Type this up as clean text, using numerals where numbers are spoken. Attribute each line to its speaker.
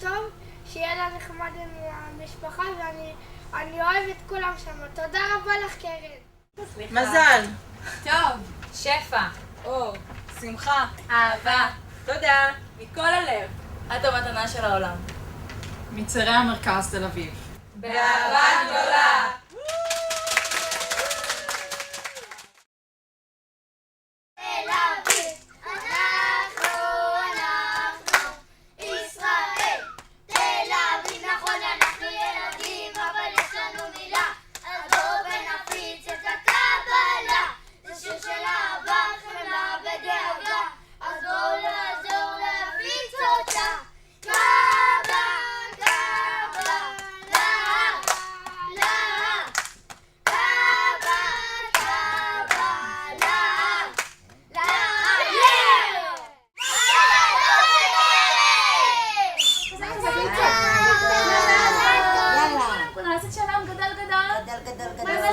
Speaker 1: טוב, שיהיה לה נחמד עם המשפחה, ואני אוהב את כולם שם. תודה רבה לך, קרן.
Speaker 2: מזל.
Speaker 3: טוב. שפע.
Speaker 2: אור. שמחה.
Speaker 3: אהבה.
Speaker 2: תודה.
Speaker 3: מכל הלב. את המתנה של העולם.
Speaker 4: מצערי המרכז תל אביב.
Speaker 3: באהבה גדולה.
Speaker 5: גדל גדל.